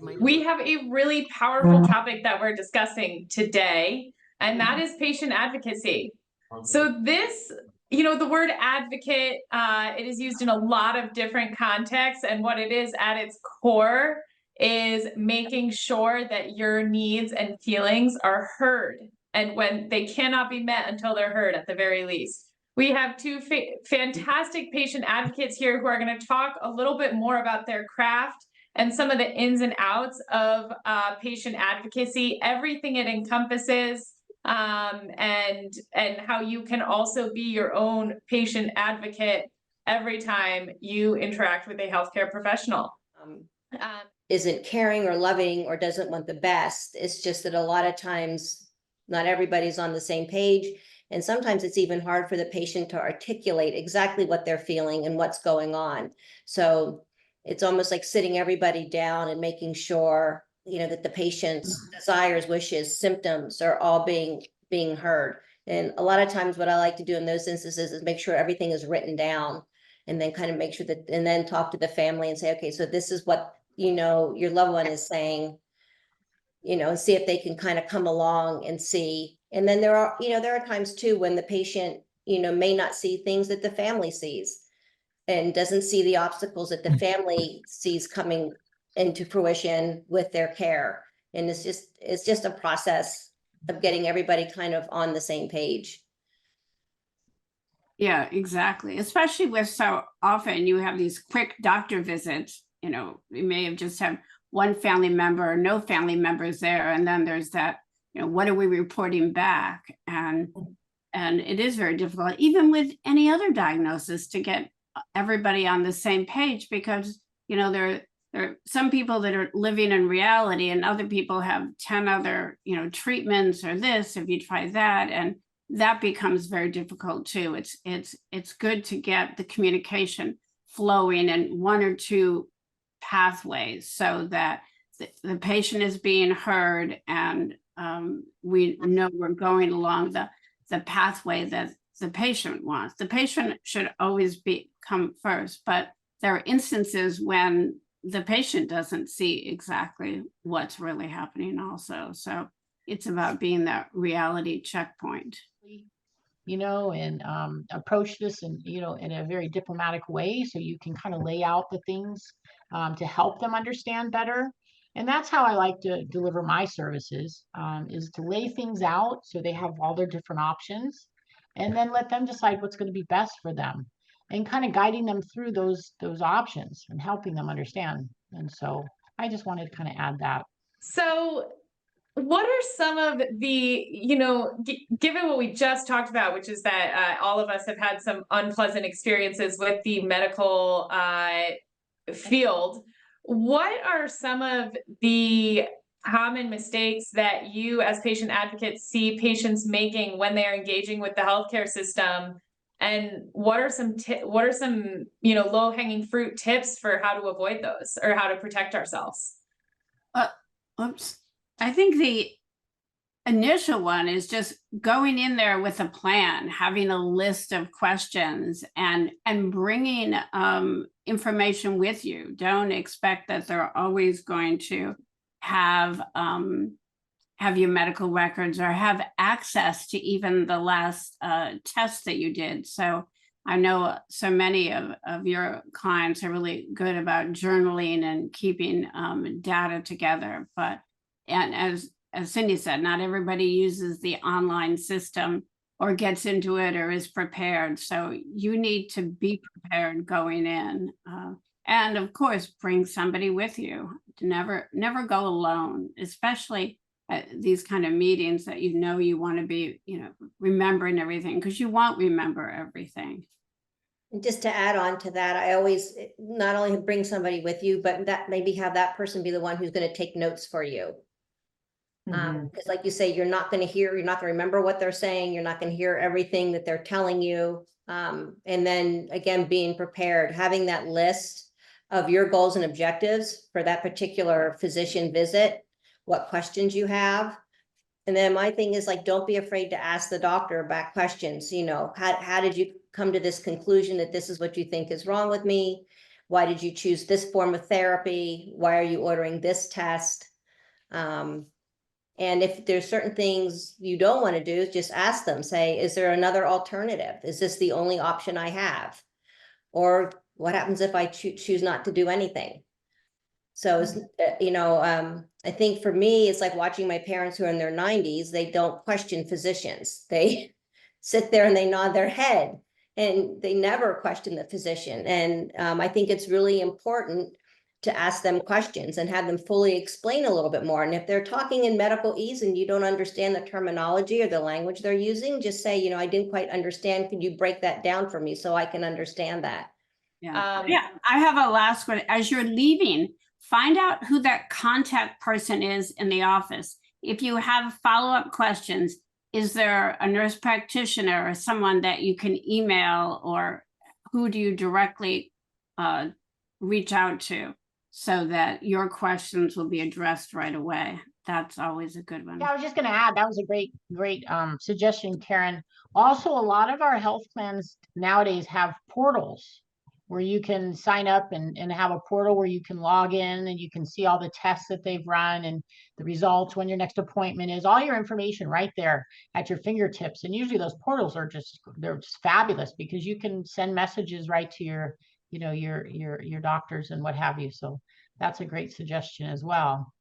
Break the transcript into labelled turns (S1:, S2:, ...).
S1: We have a really powerful topic that we're discussing today, and that is patient advocacy. So this, the word advocate, it is used in a lot of different contexts, and what it is at its core is making sure that your needs and feelings are heard, and when they cannot be met until they're heard at the very least. We have two fantastic patient advocates here who are going to talk a little bit more about their craft and some of the ins and outs of patient advocacy, everything it encompasses, and how you can also be your own patient advocate every time you interact with a healthcare professional.
S2: Isn't caring or loving or doesn't want the best. It's just that a lot of times not everybody's on the same page. And sometimes it's even hard for the patient to articulate exactly what they're feeling and what's going on. So it's almost like sitting everybody down and making sure, that the patient's desires, wishes, symptoms are all being heard. And a lot of times what I like to do in those instances is make sure everything is written down, and then kind of make sure that, and then talk to the family and say, okay, so this is what, your loved one is saying, and see if they can kind of come along and see. And then there are times too when the patient, may not see things that the family sees and doesn't see the obstacles that the family sees coming into fruition with their care. And it's just a process of getting everybody kind of on the same page.
S3: Yeah, exactly. Especially with so often you have these quick doctor visits, we may have just have one family member or no family members there. And then there's that, what are we reporting back? And it is very difficult, even with any other diagnosis, to get everybody on the same page, because, there are some people that are living in reality and other people have 10 other, treatments or this, if you try that. And that becomes very difficult too. It's good to get the communication flowing in one or two pathways so that the patient is being heard, and we know we're going along the pathway that the patient wants. The patient should always come first, but there are instances when the patient doesn't see exactly what's really happening also. So it's about being that reality checkpoint.
S4: And approach this in a very diplomatic way, so you can kind of lay out the things to help them understand better. And that's how I like to deliver my services, is to lay things out so they have all their different options, and then let them decide what's going to be best for them, and kind of guiding them through those options and helping them understand. And so I just wanted to kind of add that.
S1: So what are some of the, given what we just talked about, which is that all of us have had some unpleasant experiences with the medical field, what are some of the common mistakes that you as patient advocates see patients making when they are engaging with the healthcare system? And what are some low-hanging fruit tips for how to avoid those, or how to protect ourselves?
S3: I think the initial one is just going in there with a plan, having a list of questions, and bringing information with you. Don't expect that they're always going to have your medical records or have access to even the last test that you did. So I know so many of your clients are really good about journaling and keeping data together. And as Cindy said, not everybody uses the online system or gets into it or is prepared. So you need to be prepared going in. And of course, bring somebody with you. Never go alone, especially at these kind of meetings that you want to be, remembering everything, because you won't remember everything.
S2: And just to add on to that, I always not only bring somebody with you, but that maybe have that person be the one who's going to take notes for you. Because like you say, you're not going to remember what they're saying. You're not going to hear everything that they're telling you. And then again, being prepared, having that list of your goals and objectives for that particular physician visit, what questions you have. And then my thing is, like, don't be afraid to ask the doctor back questions. How did you come to this conclusion that this is what you think is wrong with me? why did you choose this form of therapy? Why are you ordering this test? And if there's certain things you don't want to do, just ask them, say, is there another alternative? Is this the only option I have? Or what happens if I choose not to do anything? So, I think for me, it's like watching my parents who are in their 90s, they don't question physicians. They sit there and they nod their head and they never question the physician. And I think it's really important to ask them questions and have them fully explain a little bit more. And if they're talking in medical ease and you don't understand the terminology or the language they're using, just say, I didn't quite understand. Could you break that down for me so I can understand that?
S3: Yeah. Yeah, I have a last one. As you're leaving, find out who that contact person is in the office. If you have follow-up questions, is there a nurse practitioner or someone that you can email, or who do you directly reach out to so that your questions will be addressed right away? That's always a good one.
S4: Yeah, I was just going to add, that was a great suggestion, Karen. Also, a lot of our health plans nowadays have portals where you can sign up and have a portal where you can log in and you can see all the tests that they've run and the results, when your next appointment is, all your information right there at your fingertips. And usually those portals are they're just fabulous because you can send messages right to your doctors and what have you. So that's a great suggestion as well.